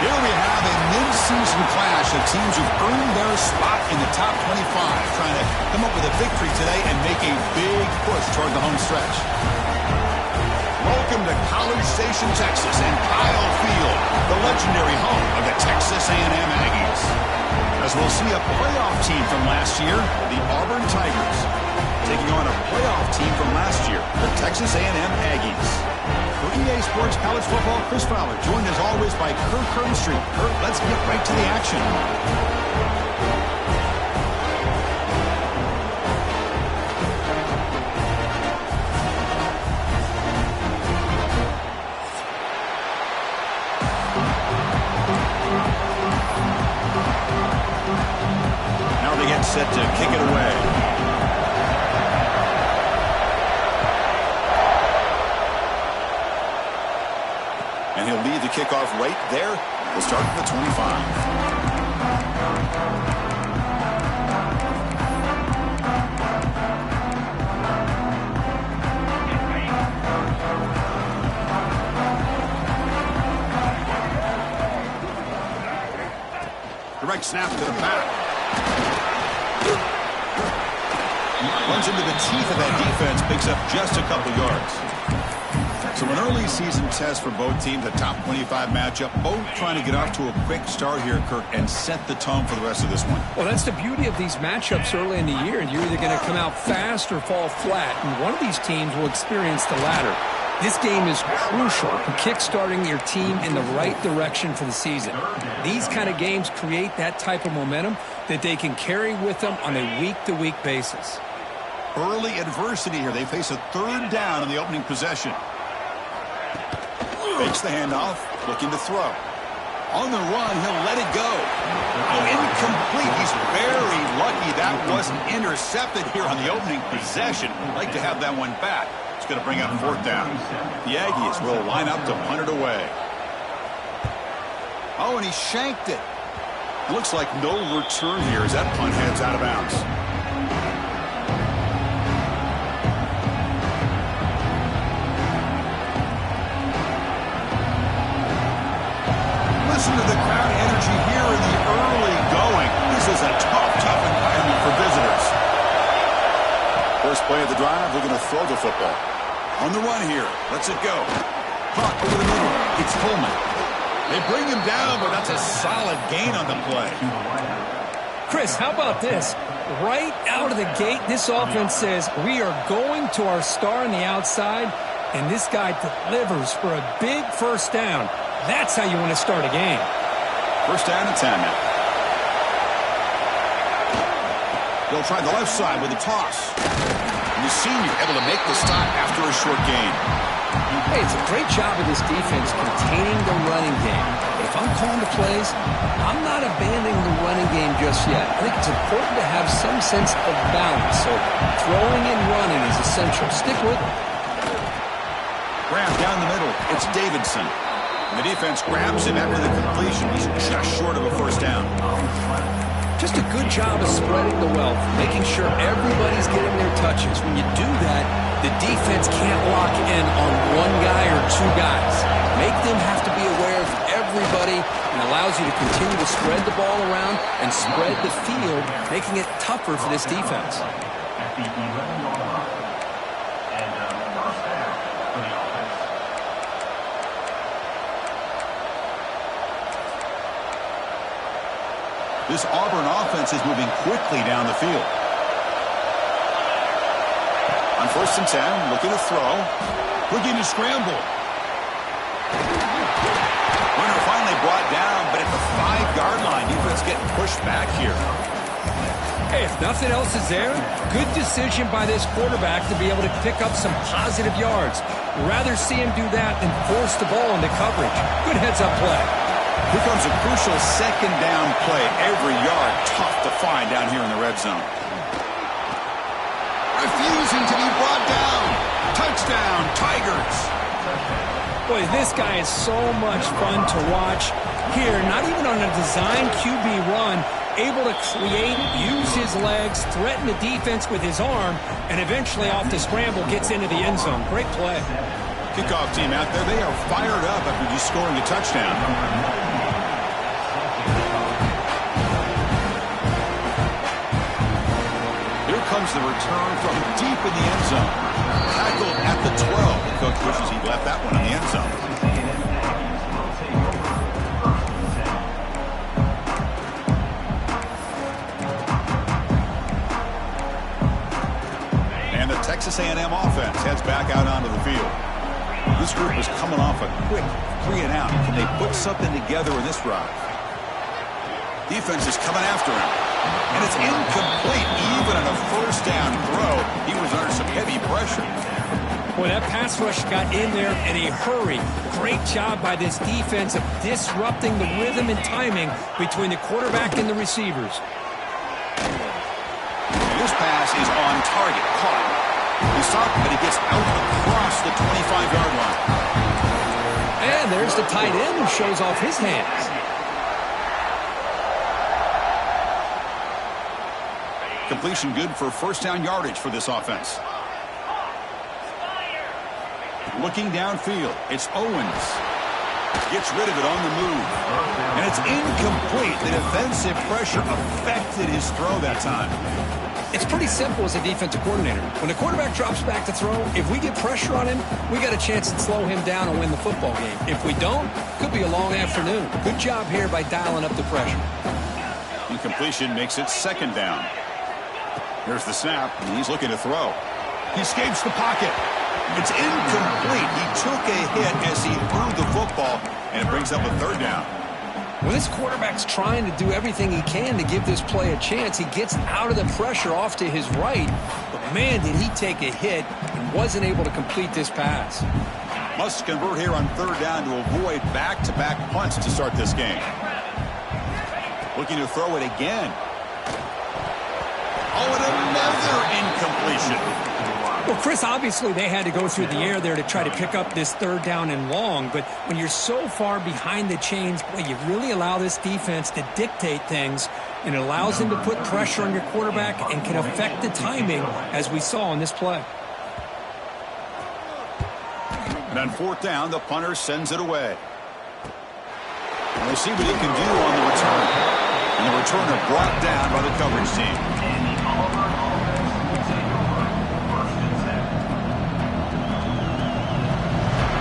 Here we have a mid-season clash of teams who've earned their spot in the top 25, trying to come up with a victory today and make a big push toward the home stretch. Welcome to College Station, Texas, and Kyle Field, the legendary home of the Texas A&M Aggies. As we'll see a playoff team from last year, the Auburn Tigers, taking on a playoff team from last year, the Texas A&M Aggies. For EA Sports College Football, Chris Fowler, joined as always by Kirk Herbstreit. Kirk, let's get right to the action. Now they get set to kick it away. And he'll lead the kickoff right there. We'll start at the 25. Direct snap to the back. Runs into the teeth of that defense, picks up just a couple yards. So an early season test for both teams, a top 25 matchup, both trying to get off to a quick start here, Kirk, and set the tone for the rest of this one. Well, that's the beauty of these matchups early in the year. You're either going to come out fast or fall flat, and one of these teams will experience the latter. This game is crucial for kick-starting your team in the right direction for the season. These kind of games create that type of momentum that they can carry with them on a week-to-week basis. Early adversity here. They face a third down in the opening possession. Fakes the handoff, looking to throw. On the run, he'll let it go. Oh, incomplete. He's very lucky that wasn't intercepted here on the opening possession. I'd like to have that one back. It's going to bring up fourth down. The Aggies will line up to punt it away. Oh, and he shanked it. It looks like no return here as that punt heads out of bounds. Listen to the crowd energy here in the early going. This is a tough environment for visitors. First play of the drive, they're going to throw the football. On the run here. Lets it go. Caught over the middle. It's Coleman. They bring him down, but that's a solid gain on the play. Chris, how about this? Right out of the gate, this offense says, we are going to our star on the outside, and this guy delivers for a big first down. That's how you want to start a game. First down and 10 now. They'll try the left side with a toss. And the senior able to make the stop after a short gain. Hey, it's a great job of this defense containing the running game. But if I'm calling the plays, I'm not abandoning the running game just yet. I think it's important to have some sense of balance. So throwing and running is essential. Stick with it. Grab down the middle. It's Davidson. And the defense grabs him after the completion. He's just short of a first down. Just a good job of spreading the wealth, making sure everybody's getting their touches. When you do that, the defense can't lock in on one guy or two guys. Make them have to be aware of everybody and allows you to continue to spread the ball around and spread the field, making it tougher for this defense. This Auburn offense is moving quickly down the field. On first and 10, looking to throw. Looking to scramble. Runner finally brought down, but at the 5-yard line, defense getting pushed back here. Hey, if nothing else is there, good decision by this quarterback to be able to pick up some positive yards. Rather see him do that than force the ball into coverage. Good heads-up play. Here comes a crucial second down play. Every yard tough to find down here in the red zone. Refusing to be brought down. Touchdown, Tigers. Boy, this guy is so much fun to watch. Here, not even on a design QB run, able to create, use his legs, threaten the defense with his arm, and eventually off the scramble gets into the end zone. Great play. Kickoff team out there, they are fired up after just scoring a touchdown. comes the return from deep in the end zone. Tackled at the 12. The coach wishes he left that one in the end zone. And the Texas A&M offense heads back out onto the field. This group is coming off a quick 3-and-out. Can they put something together in this drive? Defense is coming after him. And it's incomplete. Even on a first down throw, he was under some heavy pressure. Boy, that pass rush got in there in a hurry. Great job by this defense of disrupting the rhythm and timing between the quarterback and the receivers. This pass is on target. Caught. He's up, but he gets out across the 25-yard line. And there's the tight end who shows off his hands. Completion good for first down yardage for this offense. Looking downfield, it's Owens. Gets rid of it on the move. And it's incomplete. The defensive pressure affected his throw that time. It's pretty simple as a defensive coordinator. When the quarterback drops back to throw, if we get pressure on him, we got a chance to slow him down and win the football game. If we don't, could be a long afternoon. Good job here by dialing up the pressure. Incompletion makes it second down. Here's the snap, and he's looking to throw. He escapes the pocket. It's incomplete. He took a hit as he threw the football, and it brings up a third down. When this quarterback's trying to do everything he can to give this play a chance, he gets out of the pressure off to his right. But, man, did he take a hit and wasn't able to complete this pass. Must convert here on third down to avoid back-to-back punts to start this game. Looking to throw it again. Oh, and another incompletion. Well, Chris, obviously they had to go through the air there to try to pick up this third down and long, but when you're so far behind the chains, boy, you really allow this defense to dictate things, and it allows them to put pressure on your quarterback and can affect the timing, as we saw in this play. And on fourth down, the punter sends it away. And we'll see what he can do on the return. And the returner brought down by the coverage team.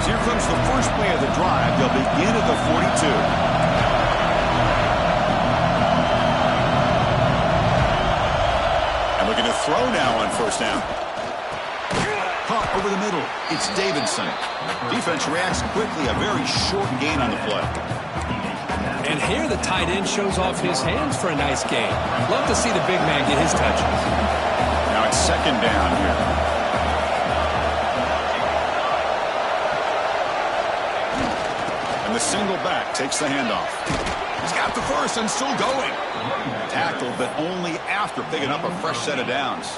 So here comes the first play of the drive. They'll begin at the 42. And looking to throw now on first down. Caught over the middle. It's Davidson. Defense reacts quickly. A very short gain on the play. And here the tight end shows off his hands for a nice gain. Love to see the big man get his touches. Now it's second down here. And the single back takes the handoff. He's got the first and still going. Tackled, but only after picking up a fresh set of downs.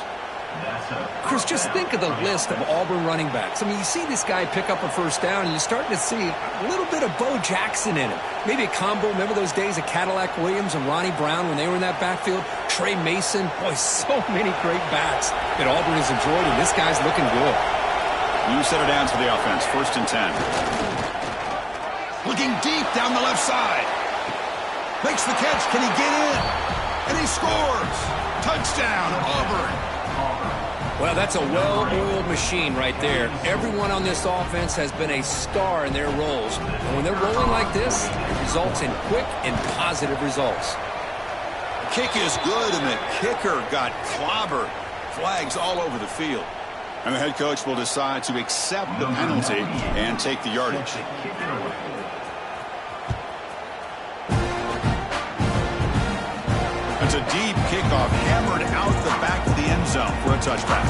Chris, just think of the list of Auburn running backs. I mean, you see this guy pick up a first down, and you're starting to see a little bit of Bo Jackson in him. Maybe a combo. Remember those days of Cadillac Williams and Ronnie Brown when they were in that backfield? Trey Mason. Boy, so many great backs that Auburn has enjoyed, and this guy's looking good. New set of downs for the offense. First and 10. Looking deep down the left side. Makes the catch. Can he get in? And he scores. Touchdown, Auburn. Well, that's a well-oiled machine right there. Everyone on this offense has been a star in their roles. And when they're rolling like this, it results in quick and positive results. Kick is good, and the kicker got clobbered. Flags all over the field. And the head coach will decide to accept the penalty and take the yardage. It's a deep kickoff, hammered out the back of the end zone for a touchback.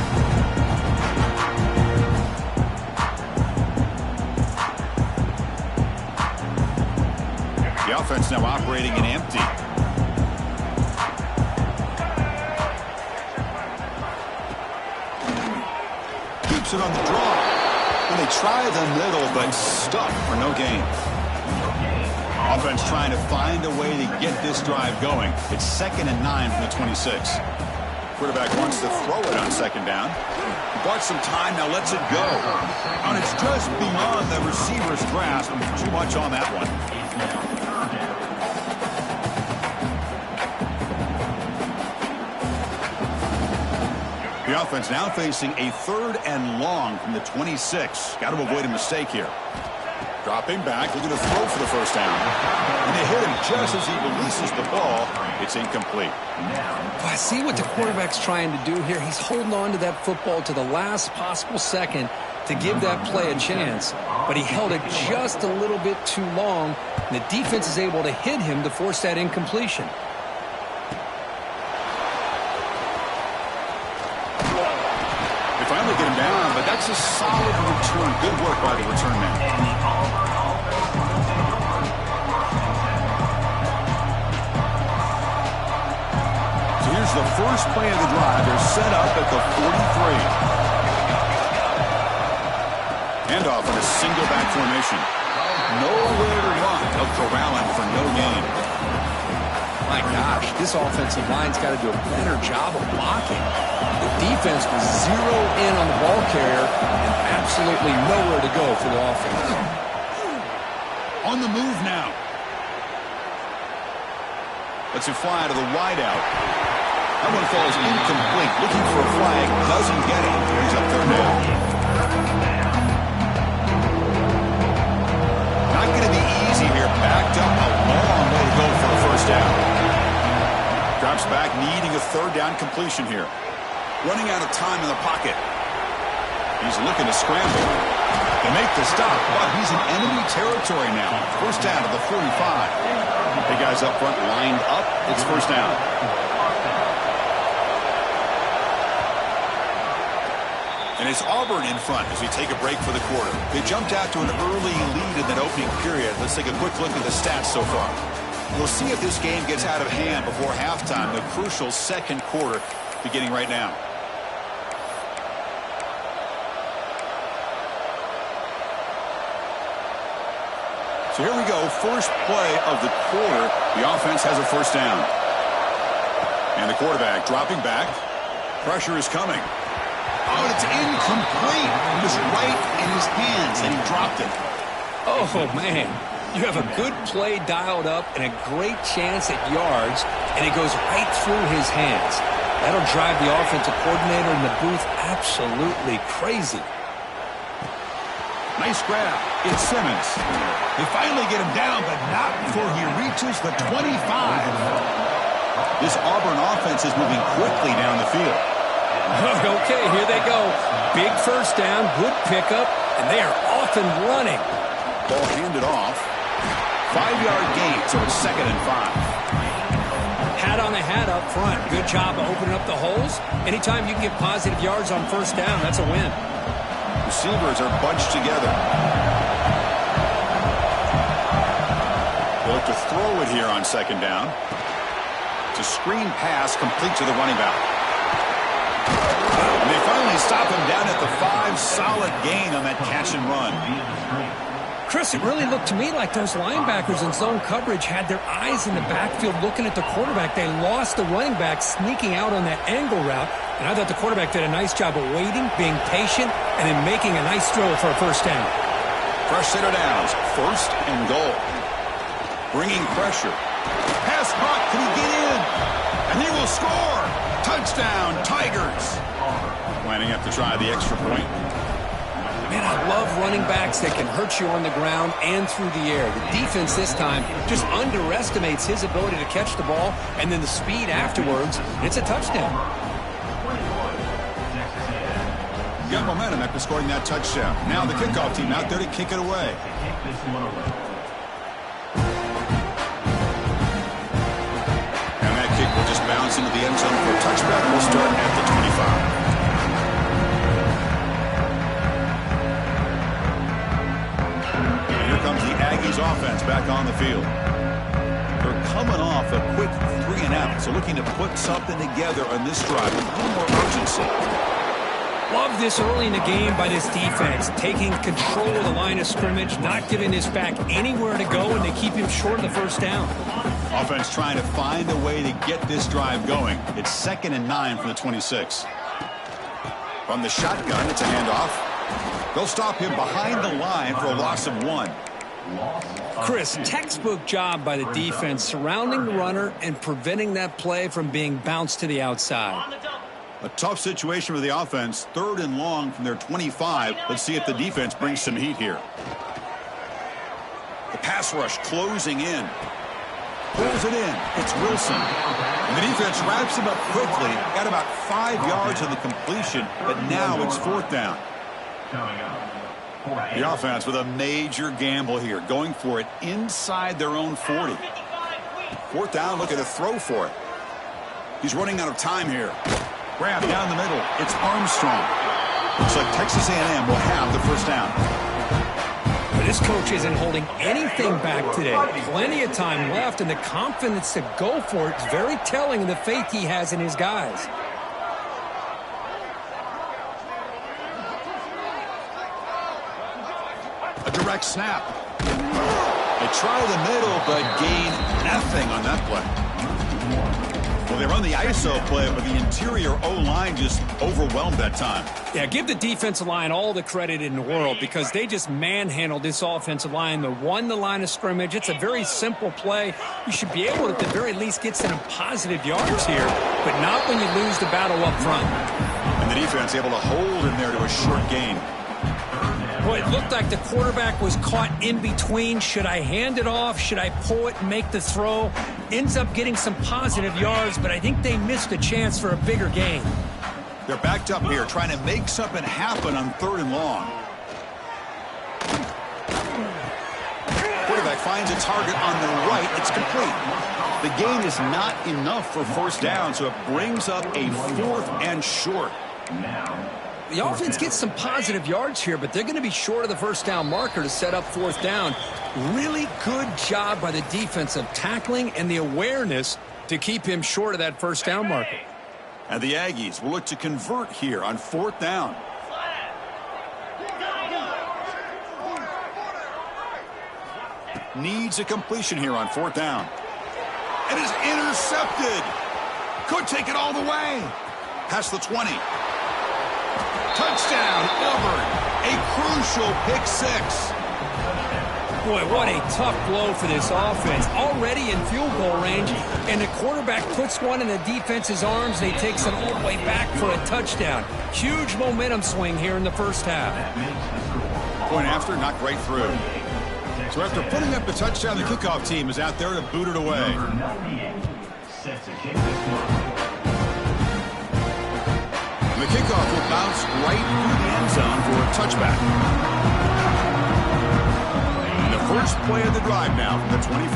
The offense now operating in empty. Keeps it on the draw. And they try the middle, but stuck for no gain. Offense trying to find a way to get this drive going. It's 2nd and 9 from the 26. Quarterback wants to throw it on second down. Bought some time, now lets it go. And it's just beyond the receiver's grasp. Too much on that one. The offense now facing a 3rd and long from the 26. Got to avoid a mistake here. Dropping back, looking to throw for the first down. And they hit him just as he releases the ball. It's incomplete. I see what the quarterback's trying to do here. He's holding on to that football to the last possible second to give that play a chance. But he held it just a little bit too long. And the defense is able to hit him to force that incompletion. They finally get him down, but that's a solid return. Good work by the return man. So here's the first play of the drive. They're set up at the 43. Handoff in a single back formation. Nowhere to run. They'll corral him for no gain. My gosh, this offensive line's got to do a better job of blocking. The defense was zero in on the ball carrier and absolutely nowhere to go for the offense. On the move now. Lets it fly to the wideout. That one falls incomplete. Looking for a flag. Doesn't get it. He's up 3rd down. Not going to be easy here. Backed up a long way to go for a first down. Drops back, needing a 3rd down completion here. Running out of time in the pocket. He's looking to scramble. They make the stop, but he's in enemy territory now. First down to the 45. The guys up front lined up. It's first down. And it's Auburn in front as we take a break for the quarter. They jumped out to an early lead in that opening period. Let's take a quick look at the stats so far. We'll see if this game gets out of hand before halftime, the crucial 2nd quarter beginning right now. So here we go, first play of the quarter. The offense has a first down. And the quarterback dropping back. Pressure is coming. Oh, it's incomplete. It was right in his hands, and he dropped it. Oh, man. You have a good play dialed up and a great chance at yards, and it goes right through his hands. That'll drive the offensive coordinator in the booth absolutely crazy. Nice grab. It's Simmons. They finally get him down, but not before he reaches the 25. This Auburn offense is moving quickly down the field. Okay, here they go. Big first down, good pickup, and they are off and running. Ball handed off. 5-yard gain, so it's 2nd and 5. Hat on a hat up front. Good job of opening up the holes. Anytime you can get positive yards on first down, that's a win. Receivers are bunched together. They look to throw it here on 2nd down. It's a screen pass complete to the running back. And they finally stop him down at the 5. Solid gain on that catch and run. Chris, it really looked to me like those linebackers in zone coverage had their eyes in the backfield looking at the quarterback. They lost the running back sneaking out on that angle route. And I thought the quarterback did a nice job of waiting, being patient, and then making a nice throw for a first down. Fresh set of downs. 1st and goal. Bringing pressure. Pass caught. Can he get in? And he will score. Touchdown, Tigers. Lining up to try the extra point. Man, I love running backs that can hurt you on the ground and through the air. The defense this time just underestimates his ability to catch the ball, and then the speed afterwards. It's a touchdown. Got momentum after scoring that touchdown. Now the kickoff team out there to kick it away. And that kick will just bounce into the end zone for a touchback. We'll start at the 25. Comes the Aggies offense back on the field. They're coming off a quick 3-and-out, so looking to put something together on this drive with a little more urgency. Love this early in the game by this defense, taking control of the line of scrimmage, not giving this back anywhere to go, and they keep him short of the first down. Offense trying to find a way to get this drive going. It's 2nd and 9 from the 26. From the shotgun, it's a handoff. They'll stop him behind the line for a loss of 1. Chris, textbook job by the defense surrounding the runner and preventing that play from being bounced to the outside. A tough situation for the offense. 3rd and long from their 25. Let's see if the defense brings some heat here. The pass rush closing in. Pulls it in. It's Wilson. And the defense wraps him up quickly. Got about 5 yards of the completion, but now it's 4th down. The offense with a major gamble here, going for it inside their own 40. 4th down, looking to throw for it. He's running out of time here. Grab down the middle. It's Armstrong. Looks like Texas A&M will have the 1st down. But this coach isn't holding anything back today. Plenty of time left, and the confidence to go for it is very telling of the faith he has in his guys. A direct snap. They try the middle, but gain nothing on that play. Well, they run the ISO play, but the interior O-line just overwhelmed that time. Yeah, give the defensive line all the credit in the world because they just manhandled this offensive line. They won the line of scrimmage. It's a very simple play. You should be able to, at the very least, get some positive yards here, but not when you lose the battle up front. And the defense able to hold in there to a short gain. Boy, it looked like the quarterback was caught in between. Should I hand it off? Should I pull it and make the throw? Ends up getting some positive yards, but I think they missed a chance for a bigger gain. They're backed up here, trying to make something happen on 3rd and long. Quarterback finds a target on the right. It's complete. The gain is not enough for 1st down, so it brings up a 4th and short. The offense gets some positive yards here, but they're going to be short of the 1st down marker to set up 4th down. Really good job by the defense of tackling and the awareness to keep him short of that 1st down marker. And the Aggies will look to convert here on 4th down. Needs a completion here on 4th down. And is intercepted. Could take it all the way. Past the 20. Touchdown, Auburn. A crucial pick 6. Boy, what a tough blow for this offense. Already in field goal range, and the quarterback puts one in the defense's arms, and he takes it all the way back for a touchdown. Huge momentum swing here in the 1st half. Point after, knocked right through. So after putting up the touchdown, the kickoff team is out there to boot it away. The kickoff will bounce right through the end zone for a touchback. And the first play of the drive now from the 25.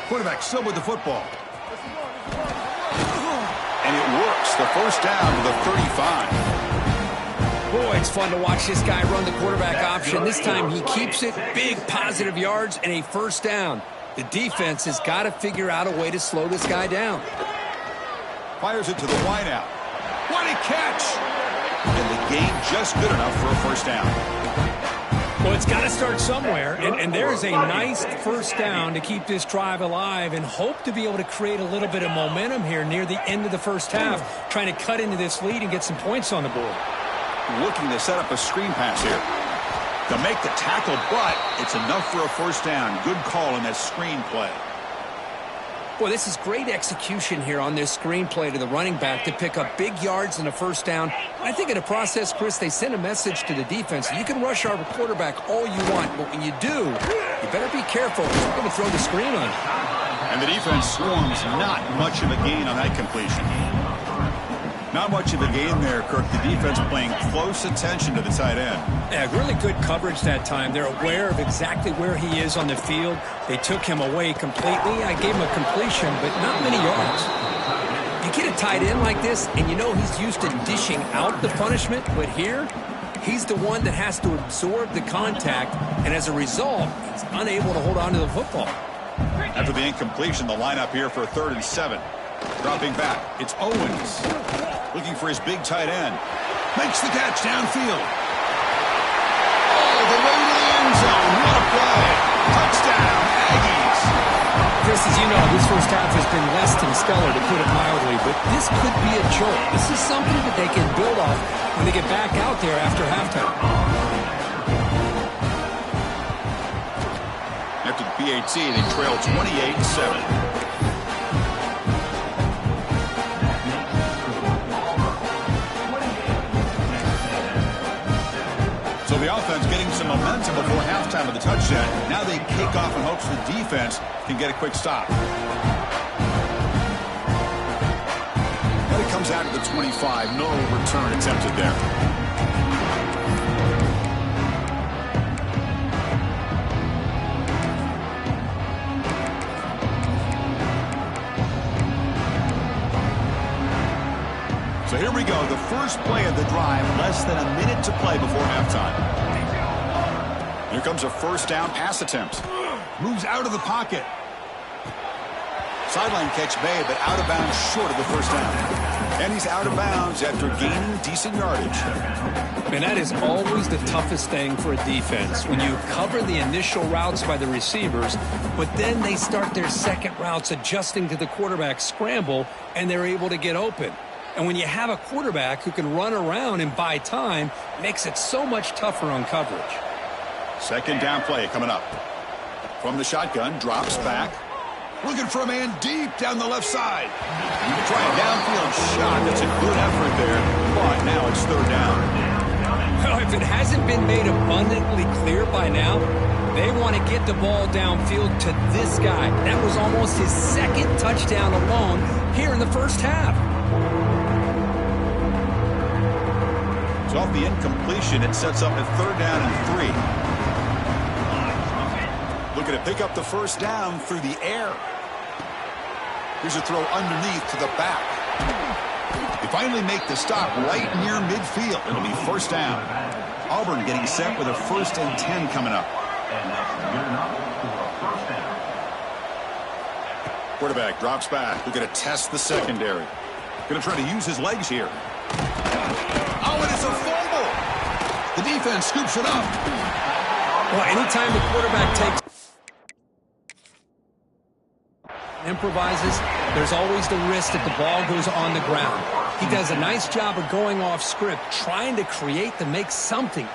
Quarterback still with the football. And it works. The 1st down to the 35. Boy, it's fun to watch this guy run the quarterback option. This time he keeps it. Big positive yards and a 1st down. The defense has got to figure out a way to slow this guy down. Fires it to the wideout. What a catch! And the gain just good enough for a 1st down. Well, it's got to start somewhere, and there's a nice 1st down to keep this drive alive and hope to be able to create a little bit of momentum here near the end of the 1st half, trying to cut into this lead and get some points on the board. Looking to set up a screen pass here. To make the tackle, but it's enough for a 1st down. Good call on that screen play. Boy, this is great execution here on this screen play to the running back to pick up big yards and a 1st down. I think in the process, Chris, they send a message to the defense. You can rush our quarterback all you want, but when you do, you better be careful. You're going to throw the screen on. And the defense swarms. Not much of a gain on that completion. Not much of a gain there, Kirk. The defense paying close attention to the tight end. Yeah, really good coverage that time. They're aware of exactly where he is on the field. They took him away completely. I gave him a completion, but not many yards. You get a tight end like this, and you know he's used to dishing out the punishment, but here, he's the one that has to absorb the contact, and as a result, he's unable to hold on to the football. After the incompletion, the lineup here for a 3rd and 7. Dropping back, it's Owens. Looking for his big tight end. Makes the catch downfield. Oh, the way to the end zone. What a play. Touchdown, Aggies. Chris, as you know, this 1st half has been less than stellar, to put it mildly, but this could be a jolt. This is something that they can build off when they get back out there after halftime. After the PAT, they trail 28-7. The offense getting some momentum before halftime with the touchdown. Now they kick off in hopes the defense can get a quick stop. And it comes out of the 25. No return attempted there. So here we go, the first play of the drive, less than a minute to play before halftime. Here comes a first down pass attempt. Moves out of the pocket. Sideline catch made, but out of bounds short of the first down. And he's out of bounds after gaining decent yardage. And that is always the toughest thing for a defense, when you cover the initial routes by the receivers, but then they start their second routes adjusting to the quarterback scramble, and they're able to get open. And when you have a quarterback who can run around and buy time, it makes it so much tougher on coverage. Second down play coming up. From the shotgun, drops back. Looking for a man deep down the left side. Try a downfield shot. That's a good effort there. But now it's third down. Well, if it hasn't been made abundantly clear by now, they want to get the ball downfield to this guy. That was almost his second touchdown alone here in the first half. So off the incompletion, it sets up a third down and 3. Looking to pick up the first down through the air. Here's a throw underneath to the back. They finally make the stop right near midfield. It'll be first down. Auburn getting set with a 1st and 10 coming up. Quarterback drops back. We're going to test the secondary. Going to try to use his legs here. Oh, and it's a fumble. The defense scoops it up. Well, anytime the quarterback takes improvises, there's always the risk that the ball goes on the ground. He does a nice job of going off script, trying to create to make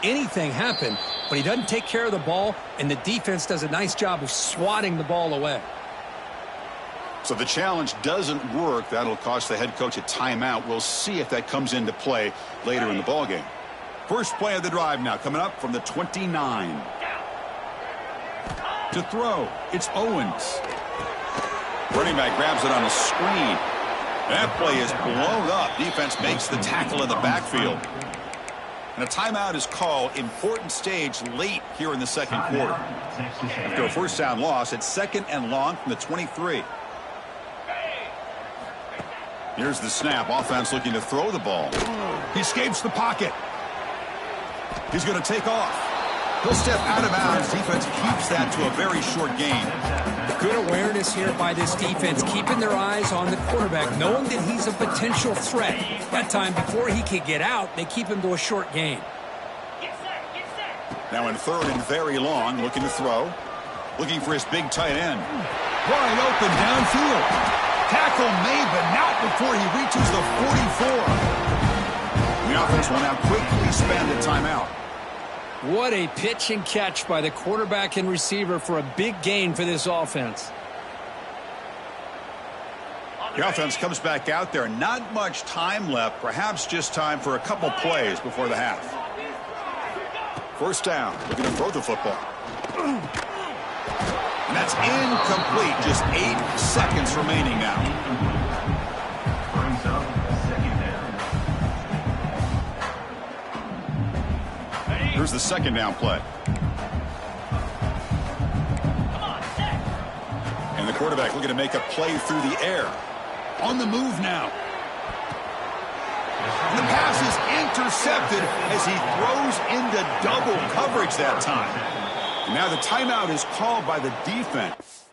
anything happen, but he doesn't take care of the ball, and the defense does a nice job of swatting the ball away. So the challenge doesn't work. That'll cost the head coach a timeout. We'll see if that comes into play later in the ballgame. First play of the drive now coming up from the 29. To throw, it's Owens. Running back grabs it on a screen. That play is blown up. Defense makes the tackle in the backfield. And a timeout is called. Important stage late here in the second quarter. After a first down loss, it's 2nd and long from the 23. Here's the snap. Offense looking to throw the ball. He escapes the pocket. He's going to take off. He'll step out of bounds. Defense keeps that to a very short gain. Good awareness here by this defense, keeping their eyes on the quarterback, knowing that he's a potential threat. That time, before he could get out, they keep him to a short gain. Now in 3rd and very long, looking to throw. Looking for his big tight end. Wide open downfield. Tackle made, but not before he reaches the 44. The offense will now quickly spend a timeout. What a pitch and catch by the quarterback and receiver for a big gain for this offense. The offense comes back out there. Not much time left. Perhaps just time for a couple plays before the half. First down. Looking to throw the football. And that's incomplete. Just 8 seconds remaining now. Here's the second down play. And the quarterback looking to make a play through the air. On the move now. And the pass is intercepted as he throws into double coverage that time. And now the timeout is called by the defense.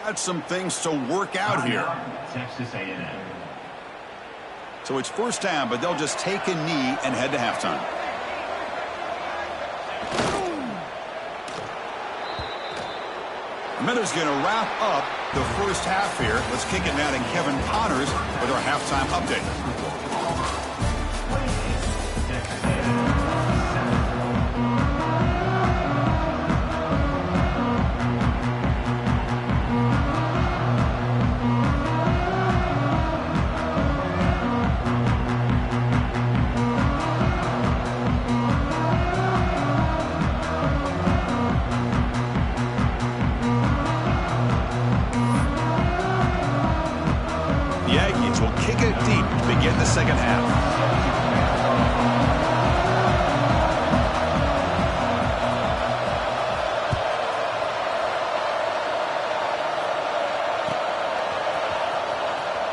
Got some things to work out here. Texas A&M. So it's first down, but they'll just take a knee and head to halftime. Miller's going to wrap up the first half here. Let's kick it now to Kevin Connors with our halftime update. in the second half.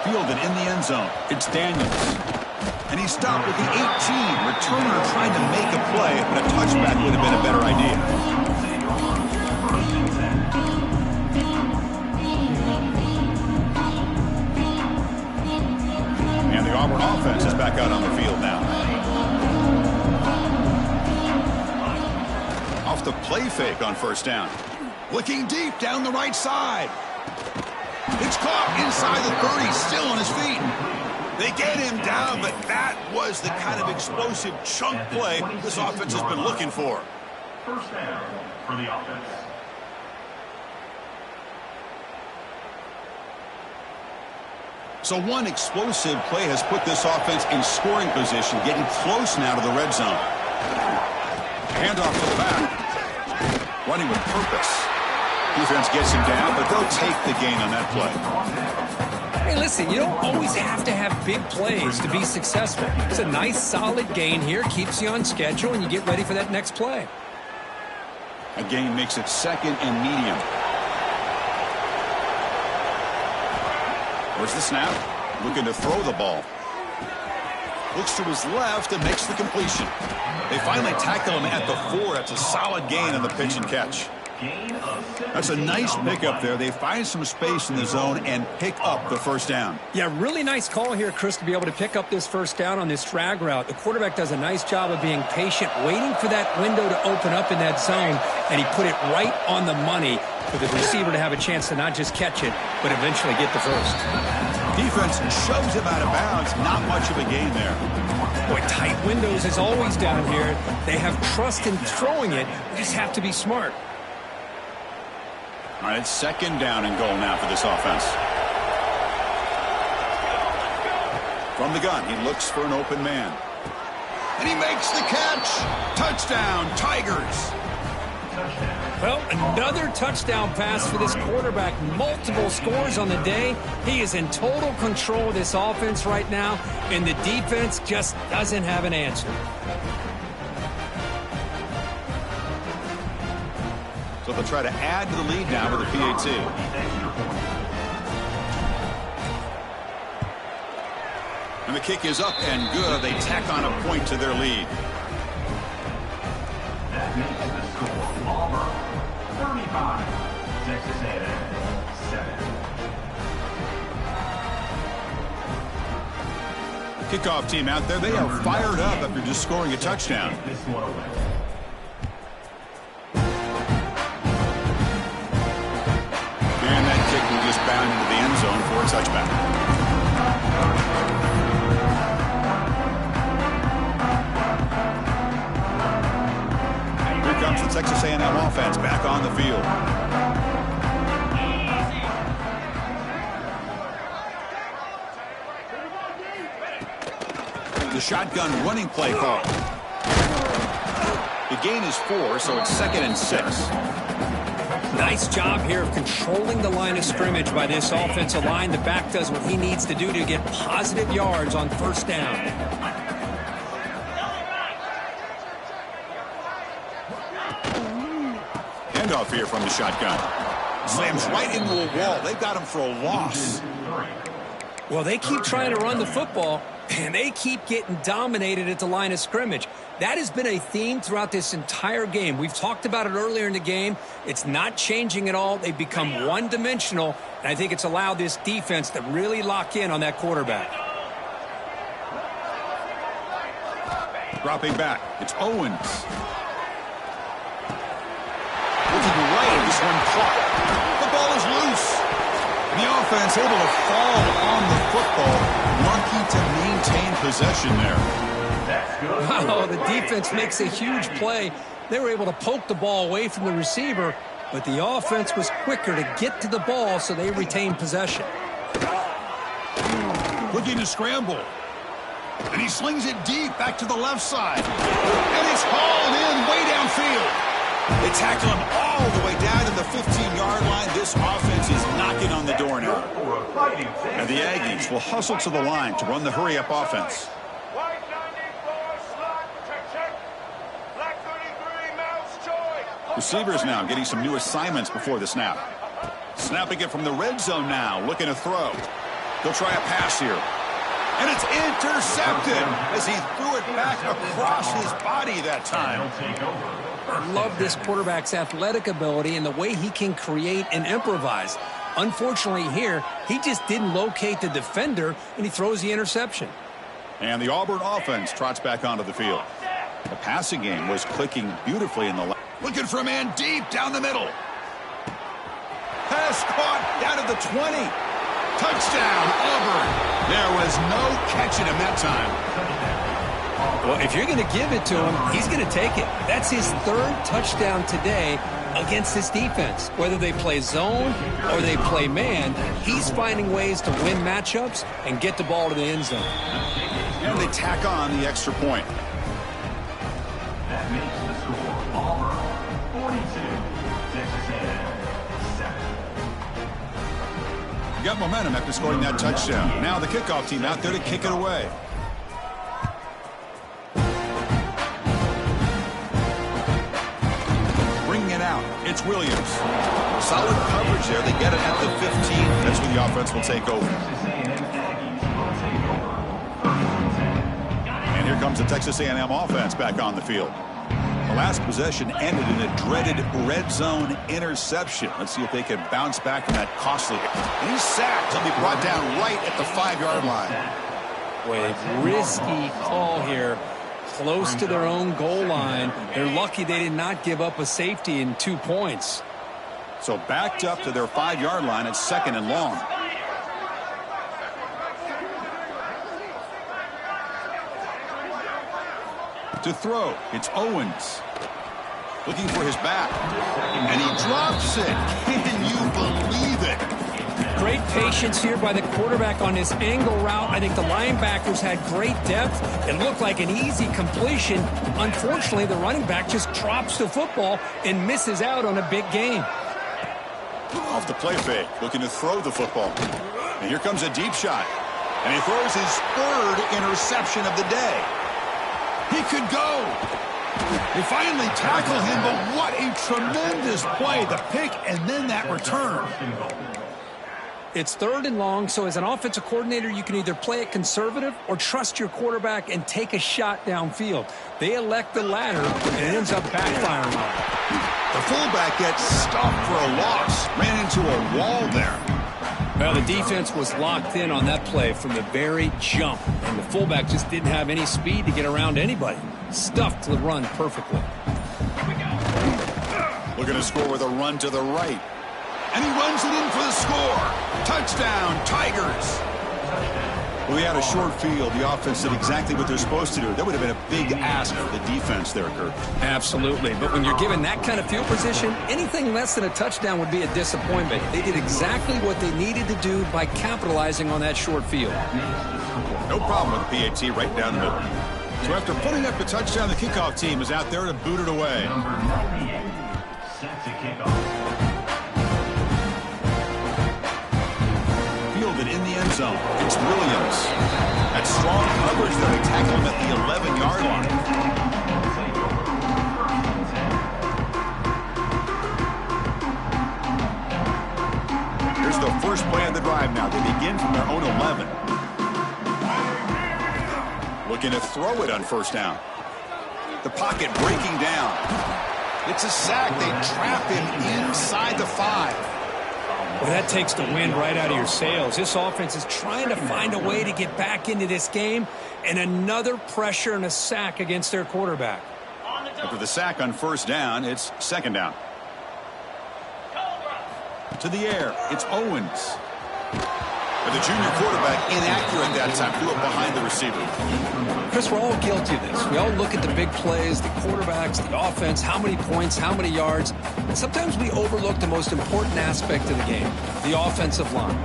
Fielded in the end zone. It's Daniels. And he stopped with the 18. Returner trying to make a play, but a touchback would have been a better idea. And the Auburn offense is back out on the field now. Off the play fake on first down. Looking deep down the right side. It's caught inside the 30, still on his feet. They get him down, but that was the kind of explosive chunk play this offense has been looking for. First down for the offense. So one explosive play has put this offense in scoring position, getting close now to the red zone. Handoff to the back. Running with purpose. Defense gets him down, but they'll take the gain on that play. Hey, listen, you don't always have to have big plays to be successful. It's a nice, solid gain here, keeps you on schedule, and you get ready for that next play. A gain makes it second and medium. Where's the snap? Looking to throw the ball. Looks to his left and makes the completion. They finally tackle him at the 4. That's a solid gain on the pitch and catch. That's a nice pickup there. They find some space in the zone and pick up the first down. Yeah, really nice call here, Chris, to be able to pick up this first down on this drag route. The quarterback does a nice job of being patient, waiting for that window to open up in that zone, and he put it right on the money for the receiver to have a chance to not just catch it, but eventually get the first. Defense shoves him out of bounds. Not much of a gain there. Boy, tight windows is always down here. They have trust in throwing it. They just have to be smart. All right, it's second down and goal now for this offense. From the gun, he looks for an open man. And he makes the catch. Touchdown, Tigers. Well, another touchdown pass for this quarterback. Multiple scores on the day. He is in total control of this offense right now, and the defense just doesn't have an answer. So they'll try to add to the lead now with a PAT. And the kick is up and good. They tack on a point to their lead. That makes the score Auburn 35, Texas A&M 7. Kickoff team out there. They are fired up after just scoring a touchdown. This one away. And that kick will just bound into the end zone for a touchback. Here comes the Texas A&M offense back on the field. The shotgun running play call. The gain is 4, so it's 2nd and 6. Nice job here of controlling the line of scrimmage by this offensive line. The back does what he needs to do to get positive yards on first down. Handoff here from the shotgun. Slams right into a wall. They've got him for a loss. Well, they keep trying to run the football, and they keep getting dominated at the line of scrimmage. That has been a theme throughout this entire game. We've talked about it earlier in the game. It's not changing at all. They've become one-dimensional, and I think it's allowed this defense to really lock in on that quarterback. Dropping back. It's Owens. Looking right, this one caught. The ball is loose. The offense able to fall on the football, lucky to maintain possession there. Wow, the defense makes a huge play. They were able to poke the ball away from the receiver, but the offense was quicker to get to the ball, so they retained possession. Looking to scramble. And he slings it deep back to the left side. And it's hauled in way downfield. They tackle him all the way down to the 15-yard line. This offense is knocking on the door more now. And the Aggies will hustle to the line to run the hurry-up offense. Receivers now getting some new assignments before the snap. Snapping it from the red zone now, looking to throw. They'll try a pass here. And it's intercepted as he threw it back across his body that time. I love this quarterback's athletic ability and the way he can create and improvise. Unfortunately here, he just didn't locate the defender, and he throws the interception. And the Auburn offense trots back onto the field. The passing game was clicking beautifully in the left. Looking for a man deep down the middle. Pass caught down at the 20. Touchdown, Auburn. There was no catching him that time. Well, if you're going to give it to him, he's going to take it. That's his third touchdown today against this defense. Whether they play zone or they play man, he's finding ways to win matchups and get the ball to the end zone. And they tack on the extra point. That makes the score Auburn 42, Texas A&M 7. Got momentum after scoring that touchdown. Now the kickoff team out there to kick it away. Bringing it out, it's Williams. Solid coverage there. They get it at the 15. That's when the offense will take over. And here comes the Texas A&M offense back on the field. The last possession ended in a dreaded red zone interception. Let's see if they can bounce back from that costly. And he's sacked. He'll be brought down right at the 5-yard line. Boy, a risky call here. Close to their own goal line. They're lucky they did not give up a safety in 2 points. So backed up to their 5-yard line at 2nd and long. To throw, it's Owens. Looking for his back. And he drops it. Can you believe it? Great patience here by the quarterback on this angle route. I think the linebackers had great depth. It looked like an easy completion. Unfortunately, the running back just drops the football and misses out on a big gain. Off the play fake, looking to throw the football. And here comes a deep shot. And he throws his 3rd interception of the day. He could go. They finally tackle him, but what a tremendous play. The pick and then that return. It's 3rd and long, so as an offensive coordinator, you can either play it conservative or trust your quarterback and take a shot downfield. They elect the latter, and it ends up backfiring. The fullback gets stopped for a loss. Ran into a wall there. Well, the defense was locked in on that play from the very jump, and the fullback just didn't have any speed to get around anybody. Stuffed the run perfectly. Looking to score with a run to the right. And he runs it in for the score. Touchdown, Tigers. Well, we had a short field. The offense did exactly what they're supposed to do. That would have been a big ask for the defense there, Kurt. Absolutely. But when you're given that kind of field position, anything less than a touchdown would be a disappointment. They did exactly what they needed to do by capitalizing on that short field. No problem with the PAT right down the middle. So after putting up the touchdown, the kickoff team is out there to boot it away. Number 98, set to kick off. Fielded in the end zone. It's Williams. At strong coverage there, they tackle him at the 11-yard line. Here's the first play of the drive now. They begin from their own 11. Looking to throw it on 1st down. The pocket breaking down. It's a sack. They trap him inside the 5. Well, that takes the wind right out of your sails. This offense is trying to find a way to get back into this game, and another pressure and a sack against their quarterback. After the sack on 1st down, it's 2nd down. To the air, it's Owens. And the junior quarterback inaccurate that time, threw it behind the receiver. Chris, we're all guilty of this. We all look at the big plays, the quarterbacks, the offense, how many points, how many yards. And sometimes we overlook the most important aspect of the game, the offensive line.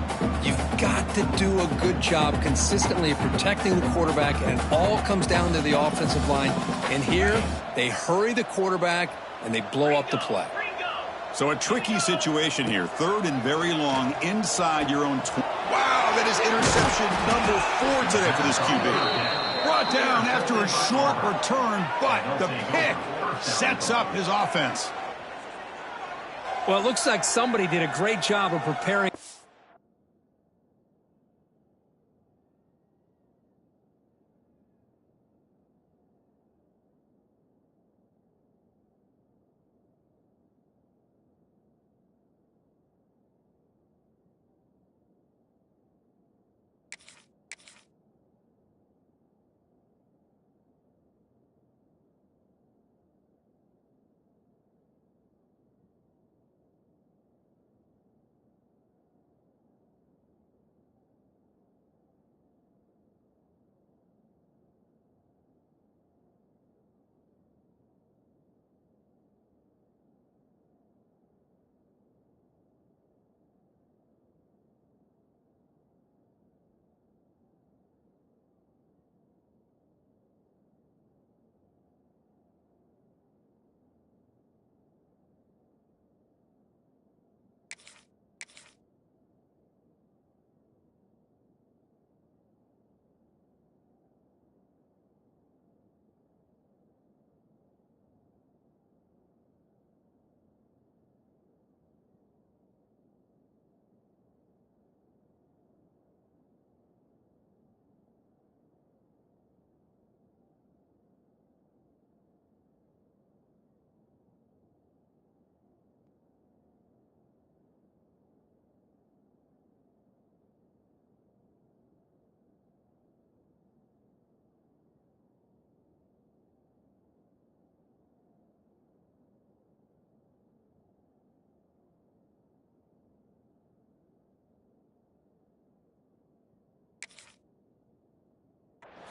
You've got to do a good job consistently of protecting the quarterback, and it all comes down to the offensive line. And here, they hurry the quarterback, and they blow up the play. So a tricky situation here. 3rd and very long inside your own 20. Wow, that is interception number 4 today for this QB. Brought down after a short return, but the pick sets up his offense. Well, it looks like somebody did a great job of preparing.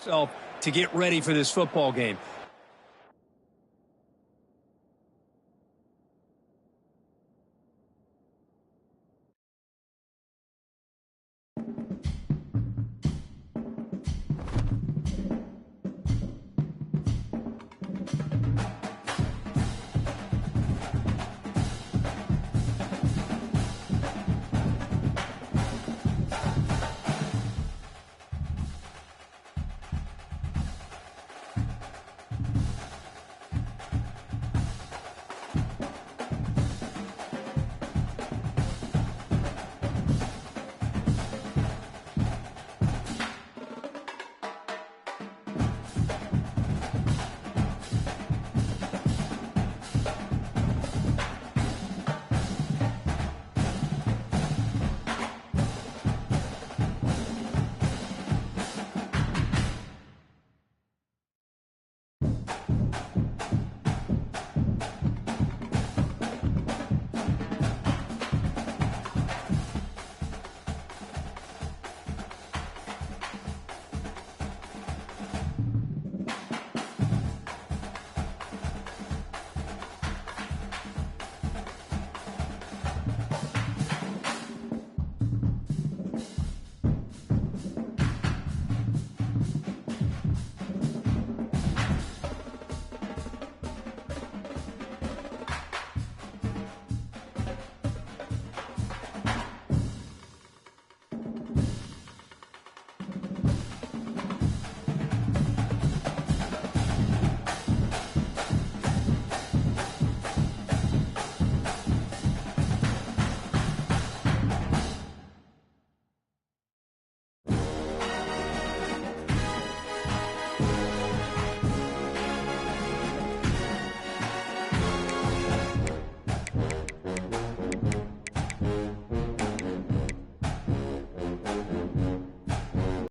So, to get ready for this football game.